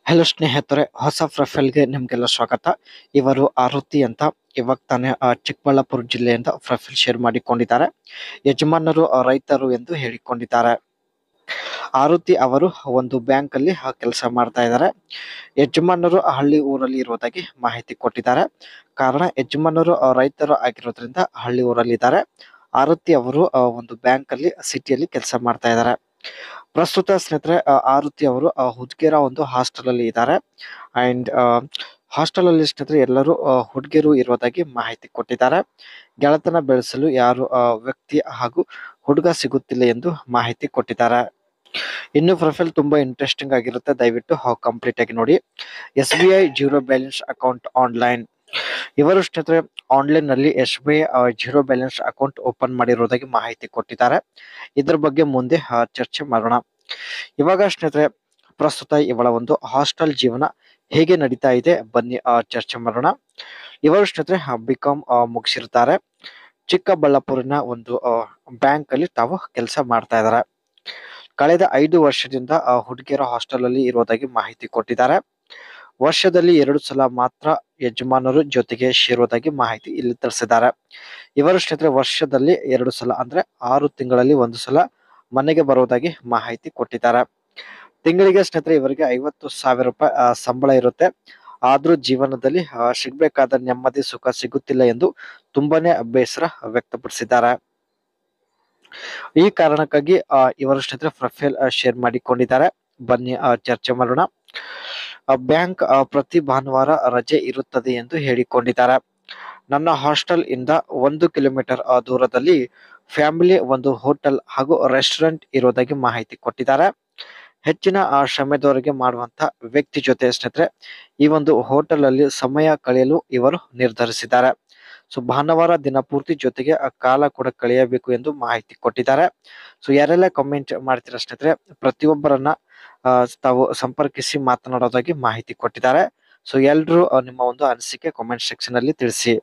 Hello ಸ್ನೇಹಿತರೆ, ಹೊಸ ಪ್ರೊಫೈಲ್ಗೆ ನಿಮ್ಗೆಲ್ಲ ಸ್ವಾಗತ. ಇವರು ಆರುತಿ ಅಂತ ಇವಾಗ ತಾನೇ ಚಿಕ್ಕಬಳ್ಳಾಪುರ ಜಿಲ್ಲೆಯಿಂದ ಪ್ರೊಫೈಲ್ ಶೇರ್ ಮಾಡಿಕೊಂಡಿದ್ದಾರೆ. ಯಜಮಾನರು ರೈತರು ಎಂದು ಹೇಳಿಕೊಂಡಿದ್ದಾರೆ. ಆರುತಿ ಅವರು ಒಂದು ಬ್ಯಾಂಕ್ ಅಲ್ಲಿ ಕೆಲಸ ಮಾಡ್ತಾ ಇದ್ದಾರೆ. ಯಜಮಾನರು ಹಳ್ಳಿ ಊರಲ್ಲಿ ಇರುವುದಾಗಿ ಮಾಹಿತಿ ಕೊಟ್ಟಿದ್ದಾರೆ. ಕಾರಣ ಯಜಮಾನರು ರೈತರು ಆಗಿರೋದ್ರಿಂದ ಹಳ್ಳಿ ಊರಲ್ಲಿ ಇದ್ದಾರೆ. ಆರುತಿ ಅವರು ಒಂದು ಬ್ಯಾಂಕ್ ಅಲ್ಲಿ ಸಿಟಿಯಲ್ಲಿ ಕೆಲಸ ಮಾಡ್ತಾ ಇದ್ದಾರೆ. ಪ್ರಸ್ತುತ ಸ್ನೇಹಿತರೆ ಆರುತಿ ಅವರು ಹುದ್ಗೇರ ಒಂದು ಹಾಸ್ಟೆಲ್ ಅಲ್ಲಿ ಇದ್ದಾರೆ. ಅಂಡ್ ಹಾಸ್ಟೆಲ್ ಅಲ್ಲಿ ಸ್ನೇಹಿತರೆ ಎಲ್ಲರೂ ಹುಡುಗಿಯರು ಇರುವುದಾಗಿ ಮಾಹಿತಿ ಕೊಟ್ಟಿದ್ದಾರೆ. ಗೆಳತನ ಬೆಳೆಸಲು ಯಾರು ವ್ಯಕ್ತಿ ಹಾಗೂ ಹುಡುಗ ಸಿಗುತ್ತಿಲ್ಲ ಎಂದು ಮಾಹಿತಿ ಕೊಟ್ಟಿದ್ದಾರೆ. ಇನ್ನು ಪ್ರೊಫೈಲ್ ತುಂಬಾ ಇಂಟ್ರೆಸ್ಟಿಂಗ್ ಆಗಿರುತ್ತೆ, ದಯವಿಟ್ಟು ಕಂಪ್ಲೀಟ್ ಆಗಿ ನೋಡಿ. SBI zero balance account online. ಇವರು ಸ್ನೇಹಿತರೆ ಆನ್ಲೈನ್ ನಲ್ಲಿ SBI zero balance account open ಮಾಡಿರುವುದಾಗಿ ಮಾಹಿತಿ ಕೊಟ್ಟಿದ್ದಾರೆ. ಇದ್ರ ಬಗ್ಗೆ ಮುಂದೆ ಚರ್ಚೆ ಮಾಡೋಣ. ಇವಾಗ ಸ್ನೇಹಿತರೆ ಪ್ರಸ್ತುತ ಇವಳ ಒಂದು ಹಾಸ್ಟೆಲ್ ಜೀವನ ಹೇಗೆ ನಡೀತಾ ಇದೆ ಬನ್ನಿ ಚರ್ಚೆ ಮಾಡೋಣ. ಇವರು ಸ್ನೇಹಿತರೆ BCom ಮುಗಿಸಿರ್ತಾರೆ. ಚಿಕ್ಕಬಳ್ಳಾಪುರಿನ ಒಂದು ಬ್ಯಾಂಕ್ ಅಲ್ಲಿ ತಾವು ಕೆಲಸ ಮಾಡ್ತಾ ಇದ್ದಾರೆ. ಕಳೆದ 5 ವರ್ಷದಿಂದ ಹುಡುಗಿಯರ ಹಾಸ್ಟೆಲ್ ಅಲ್ಲಿ ಇರುವುದಾಗಿ ಮಾಹಿತಿ ಕೊಟ್ಟಿದ್ದಾರೆ. ವರ್ಷದಲ್ಲಿ 2 ಸಲ ಮಾತ್ರ ಯಜಮಾನರು ಜೊತೆಗೆ ಸೇರುವುದಾಗಿ ಮಾಹಿತಿ ಇಲ್ಲಿ ತಿಳಿಸಿದ್ದಾರೆ. ಇವರು ಸ್ನೇಹಿತರೆ ವರ್ಷದಲ್ಲಿ 2 ಸಲ ಅಂದ್ರೆ 6 ತಿಂಗಳಲ್ಲಿ 1 ಸಲ ಮನೆಗೆ ಬರುವುದಾಗಿ ಮಾಹಿತಿ ಕೊಟ್ಟಿದ್ದಾರೆ. ತಿಂಗಳಿಗೆ ಸ್ನೇಹಿತರೆ ಇವರಿಗೆ 50,000 ರೂಪಾಯಿ ಸಂಬಳ ಇರುತ್ತೆ. ಆದ್ರೂ ಜೀವನದಲ್ಲಿ ಸಿಗ್ಬೇಕಾದ ನೆಮ್ಮದಿ ಸುಖ ಸಿಗುತ್ತಿಲ್ಲ ಎಂದು ತುಂಬಾನೇ ಬೇಸರ ವ್ಯಕ್ತಪಡಿಸಿದ್ದಾರೆ. ಈ ಕಾರಣಕ್ಕಾಗಿ ಇವರು ಸ್ನೇಹಿತರೆ ಪ್ರೊಫೈಲ್ ಶೇರ್ ಮಾಡಿಕೊಂಡಿದ್ದಾರೆ. ಬನ್ನಿ ಚರ್ಚೆ ಮಾಡೋಣ. ಬ್ಯಾಂಕ್ ಪ್ರತಿ ಭಾನುವಾರ ರಜೆ ಇರುತ್ತದೆ ಎಂದು ಹೇಳಿಕೊಂಡಿದ್ದಾರೆ. ನನ್ನ ಹಾಸ್ಟೆಲ್ ಇಂದ 1 ಕಿಲೋಮೀಟರ್ ದೂರದಲ್ಲಿ ಫ್ಯಾಮಿಲಿ ಒಂದು ಹೋಟೆಲ್ ಹಾಗೂ ರೆಸ್ಟೋರೆಂಟ್ ಇರುವುದಾಗಿ ಮಾಹಿತಿ ಕೊಟ್ಟಿದ್ದಾರೆ. ಹೆಚ್ಚಿನ ಶ್ರಮದವರೆಗೆ ಮಾಡುವಂತ ವ್ಯಕ್ತಿ ಜೊತೆ ಸ್ನೇಹಿತರೆ ಈ ಒಂದು ಹೋಟೆಲ್ ಅಲ್ಲಿ ಸಮಯ ಕಳೆಯಲು ಇವರು ನಿರ್ಧರಿಸಿದ್ದಾರೆ. ಸೊ ಭಾನುವಾರ ದಿನ ಪೂರ್ತಿ ಜೊತೆಗೆ ಕಾಲ ಕೂಡ ಕಳೆಯಬೇಕು ಎಂದು ಮಾಹಿತಿ ಕೊಟ್ಟಿದ್ದಾರೆ. ಸೊ ಯಾರೆಲ್ಲ ಕಮೆಂಟ್ ಮಾಡ್ತೀರಾ ಸ್ನೇಹಿತರೆ, ಪ್ರತಿಯೊಬ್ಬರನ್ನ ತಾವು ಸಂಪರ್ಕಿಸಿ ಮಾತನಾಡೋದಾಗಿ ಮಾಹಿತಿ ಕೊಟ್ಟಿದ್ದಾರೆ. ಸೊ ಎಲ್ರು ನಿಮ್ಮ ಒಂದು ಅನಿಸಿಕೆ ಕಾಮೆಂಟ್ ಸೆಕ್ಷನ್ ಅಲ್ಲಿ ತಿಳಿಸಿ.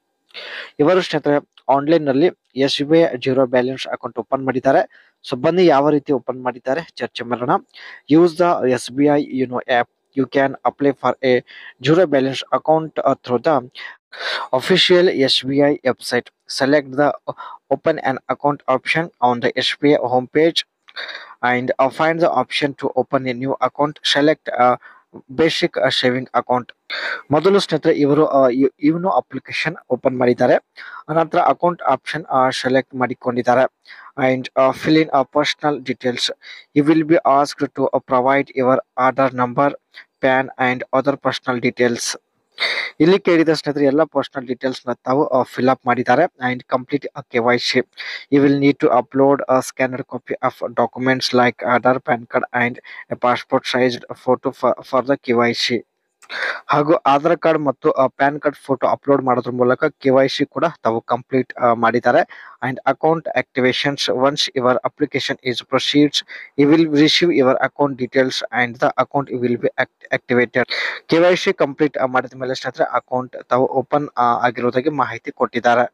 ಇವರು ಸ್ನೇಹಿತರೆ ಆನ್ಲೈನ್ ನಲ್ಲಿ SBI zero balance account open ಮಾಡಿದ್ದಾರೆ. ಸೊ ಬನ್ನಿ ಯಾವ ರೀತಿ ಓಪನ್ ಮಾಡಿದ್ದಾರೆ ಚರ್ಚೆ ಮಾಡೋಣ. Use the SBI app. You can apply for a zero balance account through the official SBI website. Select the open an account option on the SBI homepage and find the option to open a new account. Select a basic saving account. ಮೊದಲು ಸ್ನೇಹಿತರೆ ಇವರು ಇವನು application open ಮಾಡಿದ್ದಾರೆ. ಅನಂತರ account option select ಮಾಡಿಕೊಂಡಿದ್ದಾರೆ. And fill in personal details. You will be asked to provide your Aadhaar number, PAN and other personal details. ಇಲ್ಲಿ ಕೇಳಿದ ಸ್ನೇಹಿತರೆ ಎಲ್ಲ ಪರ್ಸನಲ್ ಡೀಟೇಲ್ಸ್ ನ ತಾವು ಫಿಲ್ ಅಪ್ ಮಾಡಿದ್ದಾರೆ. And complete KYC. You will need to upload a scanned copy of documents like Aadhaar, PAN card and a passport sized photo for the KYC. ಹಾಗೂ Aadhaar card ಮತ್ತು pan card photo upload ಮಾಡೋದ್ರ ಮೂಲಕ KYC ಕೂಡ ತಾವು complete ಮಾಡಿದ್ದಾರೆ. And account activations. Once your application is proceeds you will receive your account details and the account will be activated. KYC complete ಮಾಡಿದ ಮೇಲೆ ಸ್ನೇಹಿತರೆ ಅಕೌಂಟ್ ತಾವು ಓಪನ್ ಆಗಿರೋದಾಗಿ ಮಾಹಿತಿ ಕೊಟ್ಟಿದ್ದಾರೆ.